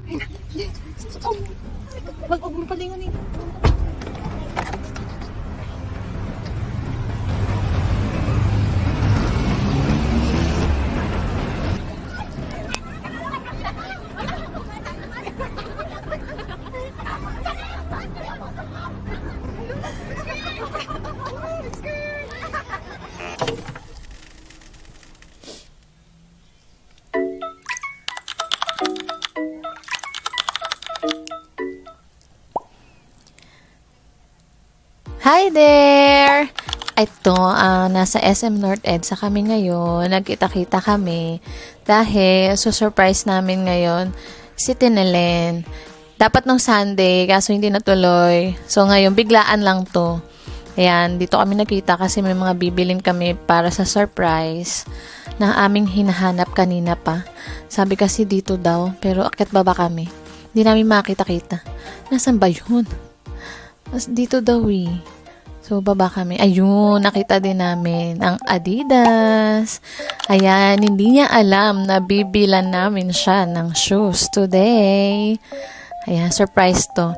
Wag mo palingan eh. Hi there! Ito, nasa SM North EDSA kami ngayon. Nagkita-kita kami dahil surprise namin ngayon si Tinelen. Dapat nung Sunday, kaso hindi natuloy. So ngayon, biglaan lang to. Ayan, dito kami nakita kasi may mga bibilin kami para sa surprise na aming hinahanap kanina pa. Sabi kasi dito daw, pero akyat baba kami. Hindi namin makita-kita. Nasaan ba yun? Dito daw eh. So, baba kami. Ayun, nakita din namin ang Adidas. Ayan, hindi niya alam na bibilan namin siya ng shoes today. Ayan, surprise to.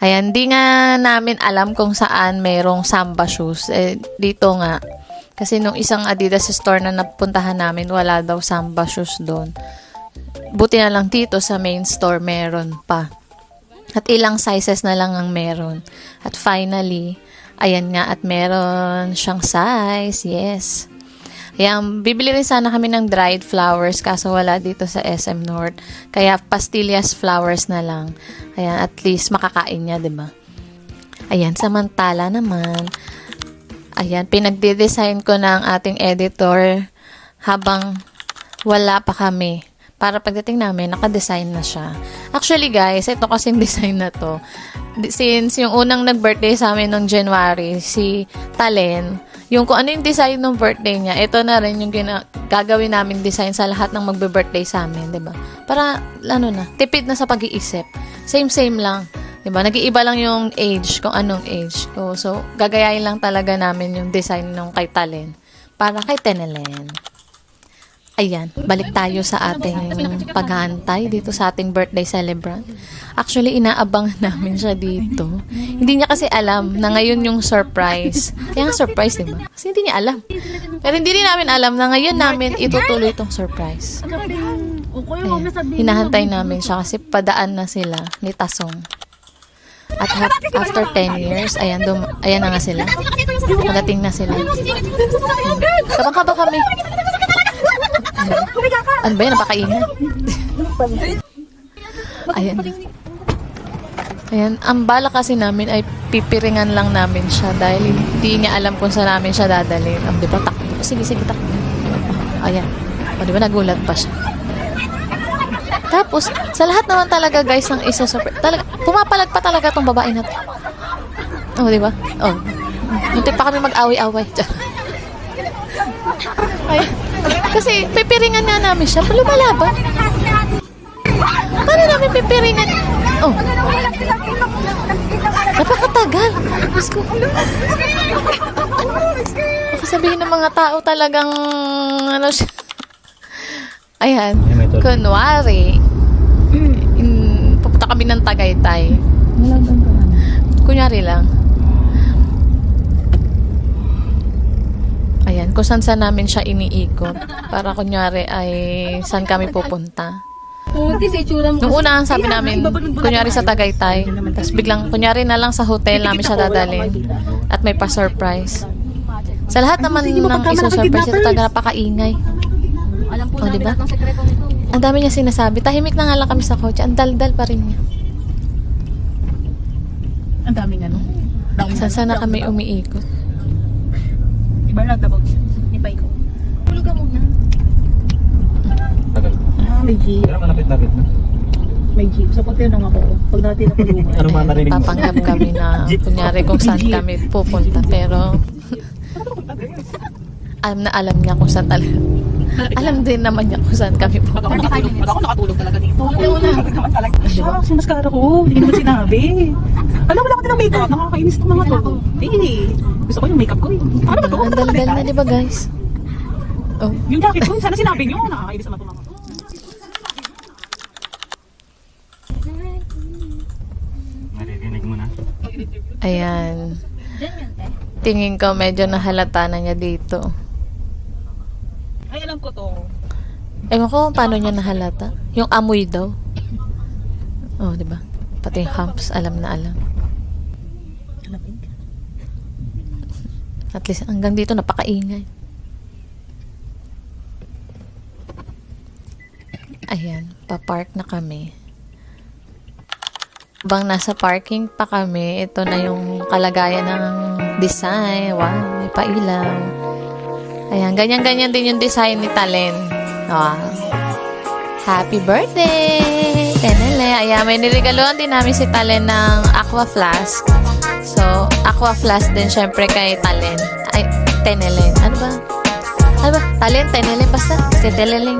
Ayan, hindi nga namin alam kung saan merong Samba shoes. Dito nga. Kasi nung isang Adidas store na napuntahan namin, wala daw Samba shoes doon. Buti na lang dito sa main store meron pa. At ilang sizes na lang ang meron. At finally, ayan nga at meron siyang size. Yes. Ayan, bibili rin sana kami ng dried flowers kaso wala dito sa SM North. Kaya pastillas flowers na lang. Ayan, at least makakain niya, 'di ba? Ayan, samantala naman, ayan, pinagde-design ko ng ating editor habang wala pa kami. Para pagdating namin, naka-design na siya. Actually guys, ito kasing design na to. Since yung unang nag-birthday sa amin noong January, si Talen, yung kung ano yung design ng birthday niya, ito na rin yung gagawin namin design sa lahat ng magbe-birthday sa amin, 'di ba? Para ano na, tipid na sa pag-iisip. Same lang, 'di ba? Nag-iiba lang yung age, kung anong age. So gagayahin lang talaga namin yung design nung kay Talen para kay Tinelen. Ayan, balik tayo sa ating paghahantay dito sa ating birthday celebrant. Actually, inaabangan namin siya dito. Hindi niya kasi alam na ngayon yung surprise. Kaya surprise, diba? Kasi hindi niya alam. Pero hindi rin namin alam na ngayon namin itutuloy itong surprise. Ayan, hinahantay namin siya kasi padaan na sila ni Tasong. At after 10 years, ayan na nga sila. Pagating na sila. Kabang-kaba kami. Ano ba yan? Napakaingay. Ayan. Ayan. Ang bala kasi namin ay pipiringan lang namin siya dahil hindi niya alam kung saan namin siya dadalhin. Di ba? Takbo. Sige, takbo. Ayan. Di ba? Nagulat pa siya. Tapos, sa lahat naman talaga guys ng isa pumapalag pa talaga tong babae na to. Oh, di ba? Oh. Muntik pa kami mag-away-away. Ayan. Kasi pipiringan nga namin siya. Lumalaban. Paano namin pipiringan? Oh. Napakatagal. Diyos ko. Baka sabihin ng mga tao talagang ano siya. Ayan. Kunwari. Pupunta kami ng Tagaytay. Kunyari lang. Ayan, kung saan namin siya iniikot. Para kunyari ay saan kami pupunta. Nung una, sabi namin, kunyari sa Tagaytay. Tapos biglang, kunyari na lang sa hotel namin siya dadalhin. At may pa-surprise. Sa lahat naman ng isa-surprise, ito talaga napakaingay. O, diba? Ang dami niya sinasabi. Tahimik na nga lang kami sa kotse. Ang dal-dal pa rin niya. Ang daming ano. Saan na kami umiikot. Iba lang tabog. Ipay ko. Tulog ka muna. Tagal. May jeep. Pero malapit-lapit na. May jeep. Sa kote nung ako. Pag dati na pag-uwi. Ano man narinig mo? Papanggap kami na kunyari kung saan kami pupunta. Pero alam niya kung saan talaga. Alam din naman niya kung saan kami pupunta. Ako nakatulog talaga dito. Siya, sinaskara ko. Hindi naman sinabi. Alam, wala ka din ng makeup. Nakakainis itong mga to. Gusto ko yung makeup ko. Ano ba ito? Ang dal-dal na, di ba guys? Oh. Yung jacket ko, sana sinabi nyo. Nakakainis naman itong mga to. Ayan. Tingin ko medyo nahalata na niya dito. Ay, alam ko to. Ewan ko kung paano niya nahalata. Yung amoy daw. Oh, di ba? Pati yung humps, alam na alam. Alamig. At least hanggang dito napakaingay. Ayan, pa-park na kami. Habang nasa parking pa kami, ito na yung kalagayan ng design. Wow, may pailaw. Ayan, ganyan-ganyan din yung design ni Talen. Wow. Happy birthday! Tenele. Ayan, may nirigaluhan din namin si Talen ng aqua flask. So, aqua flask din syempre kay Talen. Ay, Tenele. Ano ba? Ano ba? Talen, Tenele. Basta. Si Teneleng.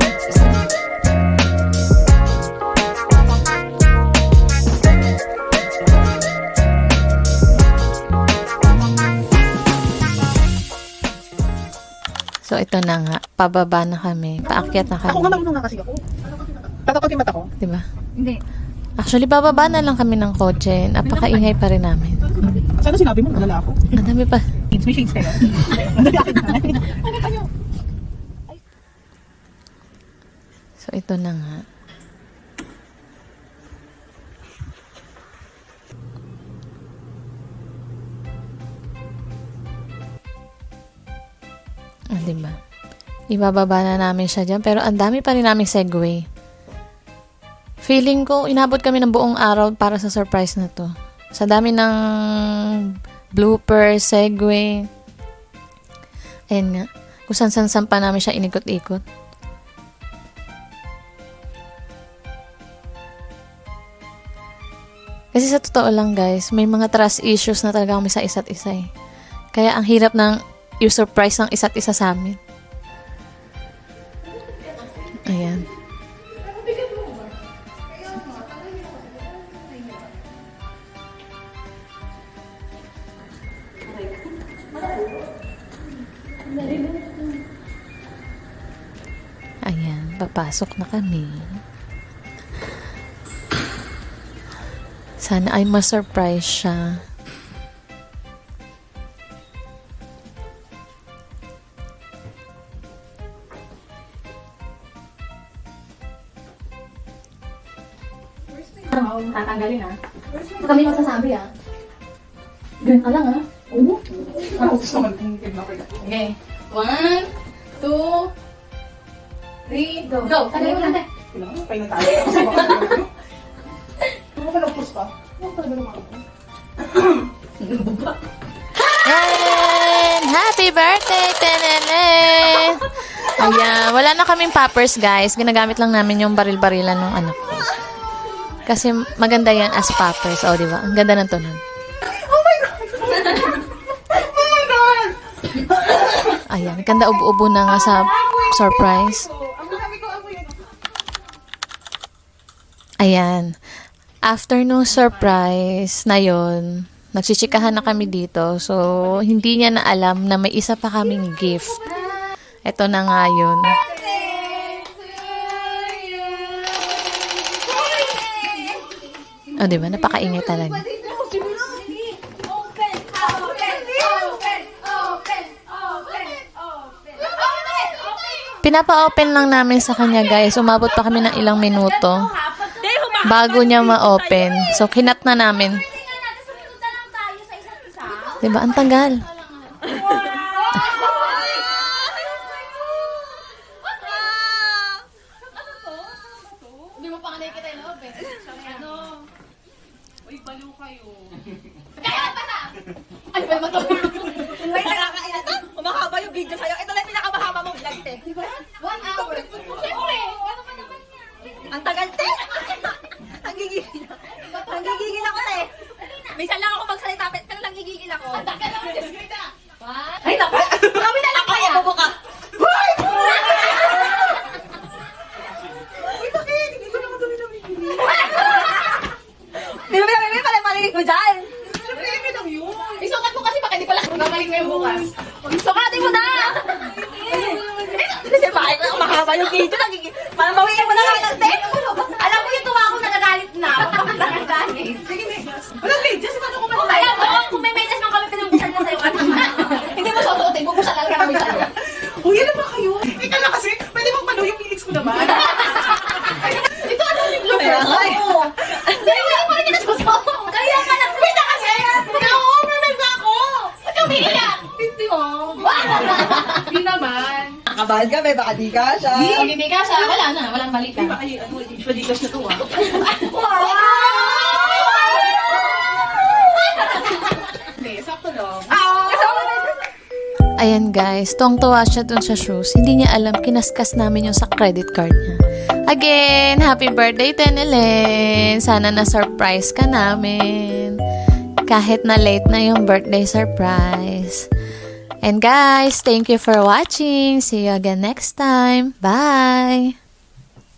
So, ito na nga. Pababa na kami. Paakyat na Ako nga kami. marunong nga kasi ako. Tatakot yung mata ko. Diba? Hindi. Actually, bababa na lang kami ng kotse. Napakaingay pa rin namin. Sana sinabi mo, nalala ako. Ang dami pa. May shades kayo. Ang dami akin na. Ano kayo? So, ito na nga. Ah, diba? Ibababa na namin siya dyan. Pero ang dami pa rin namin Segway. Feeling ko, inabot kami ng buong araw para sa surprise na to. Sa dami ng blooper, Segway. Ayan nga. Kung saan pa namin siya inikot-ikot. Kasi sa totoo lang guys, may mga trust issues na talaga kami sa isa't isa eh. Kaya ang hirap ng i-surprise ng isa't isa sa amin. Ayan. Ayan, papasok na kami. Sana ay ma-surprise siya. Tatanggalin ah. Ito kami magsasabi ah. Ganun ka lang ah. Oo. Ako gusto ko mag-tingin ako. Okay. 1, 2, 3, go. Go. Tagal mo natin. Pay na tayo. Ano ka nag-push pa? Ano ka nag-push? And happy birthday, Tenele! Ayan, wala na kaming poppers, guys. Ginagamit lang namin yung baril-barilan ng anak ko. Kasi maganda yan as poppers. O, di ba? Ang ganda ng tunog. Oh my God! Oh my God! Ayan, ganda ubo-ubo na nga sa surprise. Ang sabi ko, ako yun. Ayan. After nung surprise na yon, nagsichikahan na kami dito. So, hindi niya na alam na may isa pa kaming gift. Ito na nga yun. O, diba? Napakaingay talaga. Pinapa-open lang namin sa kanya, guys. Umabot pa kami ng ilang minuto bago niya ma-open. So, kinat na namin. Diba? Ang tagal. Hindi mo pa nga nakikita yung loob eh. Ano? Uy, baliw kayo. Kaya pa sa! Ano ba naman to? May nakakaila to. Umahaba yung video sa'yo. Ito na yung pinakamahaba mong vlog, te. 1 hour. Siyempre! Ano ba naman yan? Ang tagal, te. Ang gigigil. Ang gigigil ako, te. Minsan lang ako magsalita, pero lang gigigil ako. Ang tagal naman, Diyos ko ito. Ay, naku! Kami na lang kaya. Ako, ka. Uy, bakit? Hindi ko naman dumi-dumi. Dumi-dumi pala yung marinig mo dyan. Siyempre, lang yun. Isukat mo kasi baka hindi pala babalik mo yung bukas. Sukatin mo na! Kasi bakit ako mahaba yung video? Parang bawiin mo na lang, te. Alam mo yung tuwa ko nagagalit na. Nagagalit. Walang video, si paano ko Kaya mo! Kinabahan kami, baka di ka siya. Pag hindi ka siya, wala na. Walang Di balikan. ba ay, ano, usually cash na to ah. Hindi, sakto lang. Ayan guys, tuwang-tuwa siya dun sa shoes. Hindi niya alam, kinaskas namin yung sa credit card niya. Again, happy birthday, Tenelen! Sana na-surprise ka namin. Kahit na late na yung birthday surprise. And guys, thank you for watching. See you again next time. Bye!